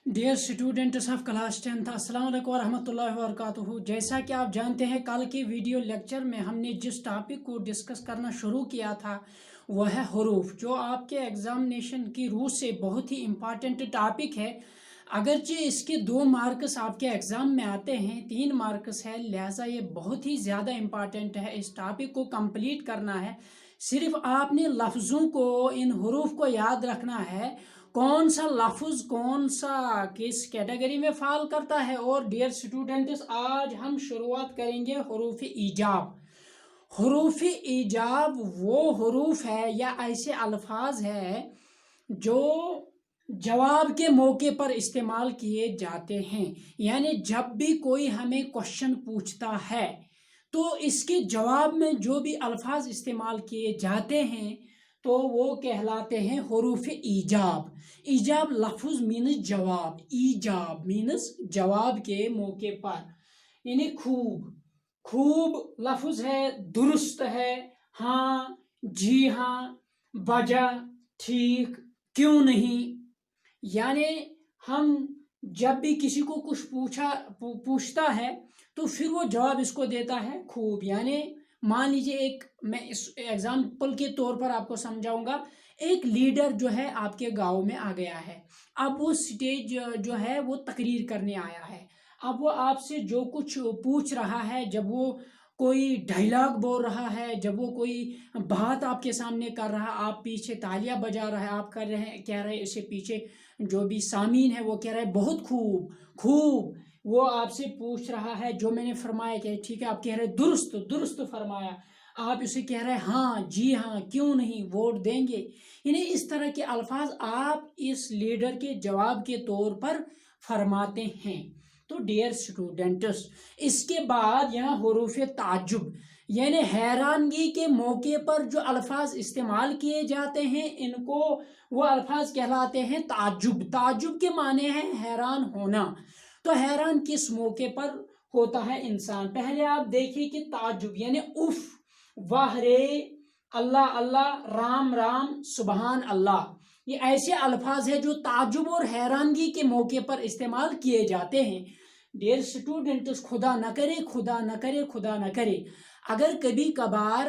Dear students of class 10th अस्सलाम वालेकुम रहमतुल्लाहि व बरकातुहू। जैसा कि आप जानते हैं, कल के वीडियो लेक्चर में हमने जिस टॉपिक को डिस्कस करना शुरू किया था वह है हरूफ, जो आपके एग्जामिनेशन की रूह से बहुत ही इम्पॉर्टेंट टॉपिक है। अगरचे इसके 2 मार्क्स आपके एग्ज़ाम में आते हैं, 3 मार्क्स है, लिहाजा ये बहुत ही ज़्यादा इम्पॉर्टेंट है। इस टॉपिक को कंप्लीट करना है। सिर्फ आपने लफ्ज़ों को, इन हरूफ को याद रखना है, कौन सा लफ्ज़ कौन सा किस कैटेगरी में फाल करता है। और डियर स्टूडेंट्स, आज हम शुरुआत करेंगे हरूफ ईजाब। हरूफ ईजाब वो हरूफ है या ऐसे अल्फाज है जो जवाब के मौके पर इस्तेमाल किए जाते हैं। यानी जब भी कोई हमें क्वेश्चन पूछता है तो इसके जवाब में जो भी अल्फाज इस्तेमाल किए जाते हैं तो वो कहलाते हैं हरूफ ईजाब। ईजाब लफ्ज़ मीनस जवाब, ईजाब मीनस जवाब के मौके पर। यानी खूब, खूब लफ्ज़ है, दुरुस्त है, हाँ, जी हाँ, वजह, ठीक, क्यों नहीं। यानी हम जब भी किसी को कुछ पूछता है तो फिर वो जवाब इसको देता है खूब। यानी मान लीजिए, मैं इस एग्जाम्पल के तौर पर आपको समझाऊंगा। एक लीडर जो है आपके गांव में आ गया है। अब वो स्टेज जो है वो तकरीर करने आया है। अब वो आपसे जो कुछ पूछ रहा है, जब वो कोई डायलॉग बोल रहा है, जब वो कोई बात आपके सामने कर रहा, आप पीछे तालियां बजा रहे हैं, आप कर रहे हैं, कह रहे हैं, इससे पीछे जो भी सामीन है वो कह रहा है बहुत खूब खूब। वो आपसे पूछ रहा है, जो मैंने फरमाया कि ठीक है, आप कह रहे हैं दुरुस्त दुरुस्त फरमाया, आप उसे कह रहे हैं हाँ, जी हाँ, क्यों नहीं, वोट देंगे। यानी इस तरह के अल्फाज आप इस लीडर के जवाब के तौर पर फरमाते हैं। तो डियर स्टूडेंट्स, इसके बाद यहाँ हरूफ ताजुब यानी हैरानगी के मौके पर जो अल्फाज इस्तेमाल किए जाते हैं, इनको वो अल्फाज कहलाते हैं ताजुब। ताजुब के माने हैं हैरान होना। तो हैरान किस मौके पर होता है इंसान? पहले आप देखिए कि ताजुब यानी उफ, वाह रे, अल्लाह अल्लाह, राम राम, सुबहान अल्लाह, ये ऐसे अल्फाज है जो ताजुब और हैरानगी के मौके पर इस्तेमाल किए जाते हैं। डियर स्टूडेंट्स, खुदा न करे, खुदा न करे, खुदा न करे, अगर कभी कभार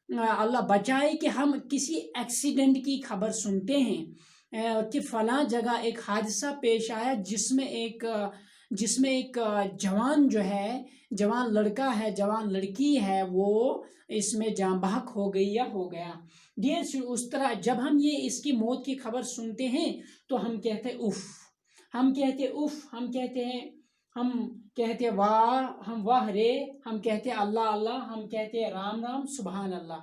अल्लाह बचाए कि हम किसी एक्सीडेंट की खबर सुनते हैं कि फलां जगह एक हादसा पेश आया जिसमें एक जवान जो है, जवान लड़का है, जवान लड़की है, वो इसमें जान बहक हो गई या हो गया। डियर, उस तरह जब हम ये इसकी मौत की खबर सुनते हैं तो हम कहते हैं उफ, हम कहते हैं उफ, हम कहते हैं वाह, हम वाह रे, हम कहते हैं अल्लाह अल्लाह, हम कहते हैं राम राम, सुबहान अल्लाह।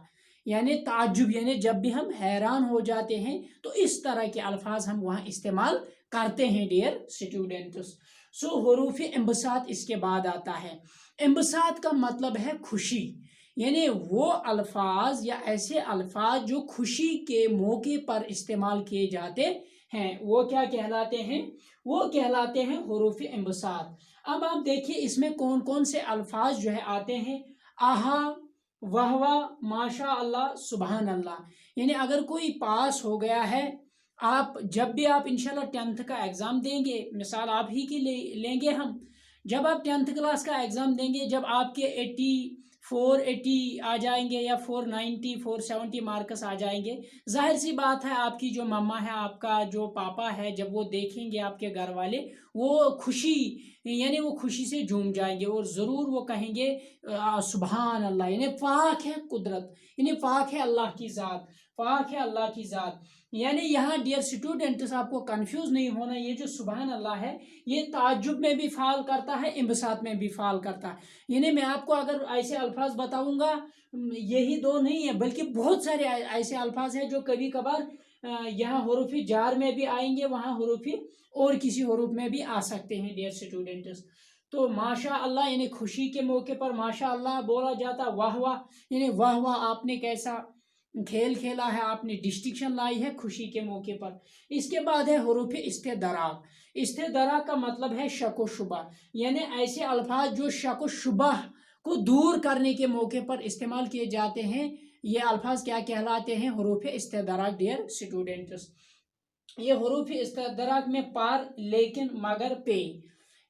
यानी ताजुब यानी जब भी हम हैरान हो जाते हैं तो इस तरह के अल्फाज हम वहाँ इस्तेमाल करते हैं। डियर स्टूडेंट्स, सो हरूफ इंबसात इसके बाद आता है। इंबसात का मतलब है खुशी। यानी वो अल्फाज या ऐसे अल्फाज जो खुशी के मौके पर इस्तेमाल किए जाते हैं, वो क्या कहलाते हैं? वो कहलाते हैं हरूफ इंबसात। अब आप देखिए इसमें कौन कौन से अल्फाज जो है आते हैं। आहा, वाह वाह, माशा अल्लाह, सुबहान अल्लाह। यानी अगर कोई पास हो गया है, आप जब भी आप इंशाल्लाह 10th का एग्ज़ाम देंगे, मिसाल आप ही की लेंगे हम, जब आप 10th क्लास का एग्ज़ाम देंगे, जब आपके 480 आ जाएंगे या 490 470 मार्क्स आ जाएंगे, जाहिर सी बात है आपकी जो मम्मा है, आपका जो पापा है, जब वो देखेंगे आपके घर वाले, वो खुशी यानी वो खुशी से झूम जाएंगे और ज़रूर वो कहेंगे सुबहान अल्लाह। यानी पाक है कुदरत, यानी पाक है अल्लाह की ज़ात, पाक है अल्लाह की ज़ात। यानी यहाँ डियर स्टूडेंट्स, आपको कंफ्यूज नहीं होना, ये जो सुबहान अल्लाह है ये ताजुब में भी फाल करता है, इंबसात में भी फाल करता है। यानी मैं आपको अगर ऐसे अल्फाज बताऊंगा, यही 2 नहीं है बल्कि बहुत सारे ऐसे अल्फाज हैं जो कभी कभार यहाँ हरूफी जार में भी आएंगे, वहाँ हरूफी और किसी हरूफ में भी आ सकते हैं। डियर स्टूडेंट्स, तो माशा अल्लाह यानी खुशी के मौके पर माशा अल्लाह बोला जाता। वाह वाह यानी वाह वाह, आपने कैसा खेल खेला है, आपने डिस्टिंक्शन लाई है खुशी के मौके पर। इसके बाद है हरूफ इस्तेदराक। इस्तेदराक का मतलब है शक व शुबा, यानी ऐसे अल्फाज जो शक व शुबा को दूर करने के मौके पर इस्तेमाल किए जाते हैं, ये अल्फाज क्या कहलाते हैं? हरूफ इस्तेदराक। डियर स्टूडेंट्स, ये हरूफ इस्तदराक में पार, लेकिन, मगर, पे।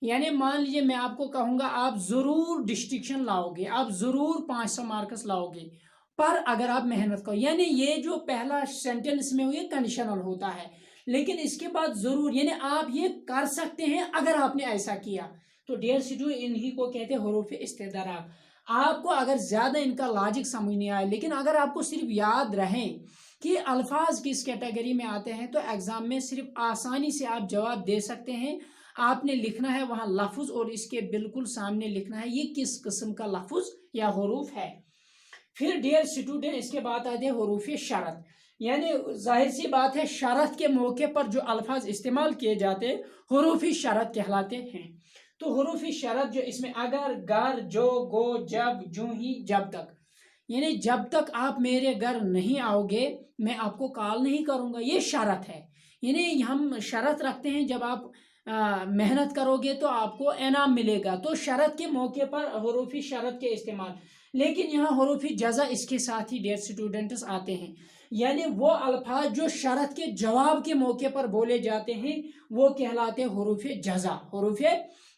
यानी मान लीजिए मैं आपको कहूंगा आप जरूर डिस्टिंक्शन लाओगे, आप जरूर 500 मार्क्स लाओगे, पर अगर आप मेहनत करो। यानी ये जो पहला सेंटेंस में ये कंडीशनल होता है, लेकिन इसके बाद जरूर, यानी आप ये कर सकते हैं अगर आपने ऐसा किया। तो डियर स्टूडेंट, इन्हीं को कहते हैं हरूफ इस्तदराक। आपको अगर ज्यादा इनका लॉजिक समझ नहीं आए, लेकिन अगर आपको सिर्फ याद रहे कि अल्फाज किस कैटेगरी में आते हैं, तो एग्जाम में सिर्फ आसानी से आप जवाब दे सकते हैं। आपने लिखना है वहां लफ्ज, और इसके बिल्कुल सामने लिखना है ये किस किस्म का लफ्ज या हरूफ है। फिर डियर स्टूडेंट, इसके बाद आते हैं हरूफ शरत। यानी जाहिर सी बात है, शरत के मौके पर जो अल्फाज इस्तेमाल किए जाते हैं हरूफ शरत कहलाते हैं। तो हरूफ शरत जो इसमें अगर, गर, जो, गो, जब, जूं ही, जब तक, यानी जब तक आप मेरे घर नहीं आओगे मैं आपको कॉल नहीं करूंगा, ये शरत है। यानी हम शरत रखते हैं जब आप मेहनत करोगे तो आपको इनाम मिलेगा, तो शरत के मौके पर हरूफी शरत के इस्तेमाल। लेकिन यहाँ हरूफी जजा इसके साथ ही डियर स्टूडेंट्स आते हैं। यानी वो अल्फाज जो शरत के जवाब के मौके पर बोले जाते हैं वो कहलाते हैं हरूफ जजा। हरूफ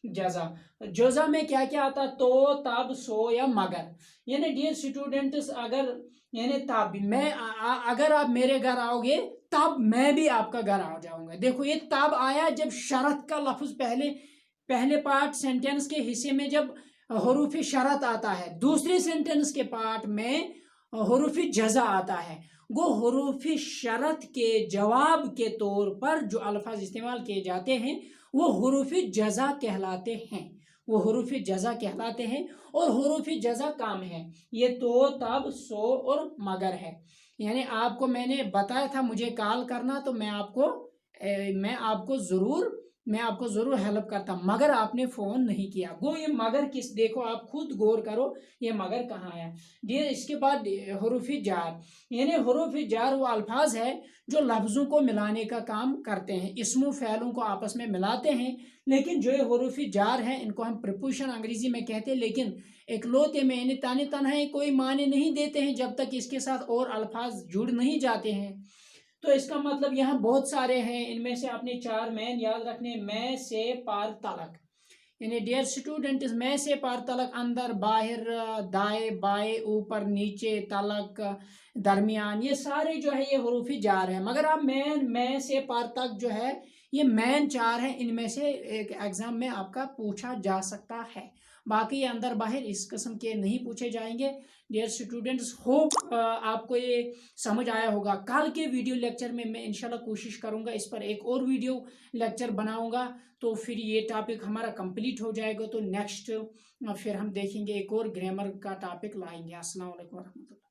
जजा, जजा में क्या क्या आता, तो, तब, सो या मगर। यानी डियर स्टूडेंट्स, अगर यानी तब मैं अगर आप मेरे घर आओगे तब मैं भी आपका घर आ जाऊंगा। देखो ये तब आया जब शरत का लफ्ज पहले पार्ट सेंटेंस के हिस्से में जब हरूफ शरत आता है, दूसरे सेंटेंस के पार्ट में हरूफ जजा आता है। वो हरूफ शरत के जवाब के तौर पर जो अल्फाज इस्तेमाल किए जाते हैं वो हरूफ जजा कहलाते हैं, वो हरूफ जजा कहलाते हैं। और हरूफ जजा काम है ये तो, तब, सो और मगर है। यानी आपको मैंने बताया था मुझे कॉल करना, तो मैं आपको जरूर हेल्प करता, मगर आपने फोन नहीं किया। गो ये मगर किस, देखो आप खुद गौर करो ये मगर कहाँ आया। इसके बाद हरूफ जार। यानी हरूफ जार वो अल्फाज है जो लफ्जों को मिलाने का काम करते हैं, इसमों फैलों को आपस में मिलाते हैं। लेकिन जो ये हरूफ जार है इनको हम प्रीपोजिशन अंग्रेजी में कहते हैं, लेकिन इकलौते में यानी ताने तनहा कोई माने नहीं देते हैं जब तक इसके साथ और अल्फाज जुड़ नहीं जाते हैं। तो इसका मतलब यहाँ बहुत सारे हैं, इनमें से आपने 4 मैन याद रखने, मैं से पार तलक। यानी डियर स्टूडेंट, मैं से पार तलक, अंदर, बाहर, दाएं बाएं, ऊपर नीचे, तलक, दरमियान, ये सारे जो है ये हरूफी जार है। मगर आप मैं से पार तक जो है ये मैन 4 है, इनमें से एक एग्जाम में आपका पूछा जा सकता है। बाकी अंदर बाहर इस किस्म के नहीं पूछे जाएंगे। डियर स्टूडेंट्स, होप आपको ये समझ आया होगा। कल के वीडियो लेक्चर में मैं इंशाल्लाह कोशिश करूंगा इस पर एक और वीडियो लेक्चर बनाऊंगा, तो फिर ये टॉपिक हमारा कंप्लीट हो जाएगा। तो नेक्स्ट फिर हम देखेंगे एक और ग्रामर का टॉपिक लाएंगे। अस्सलाम वालेकुम रहमतुल्लाह।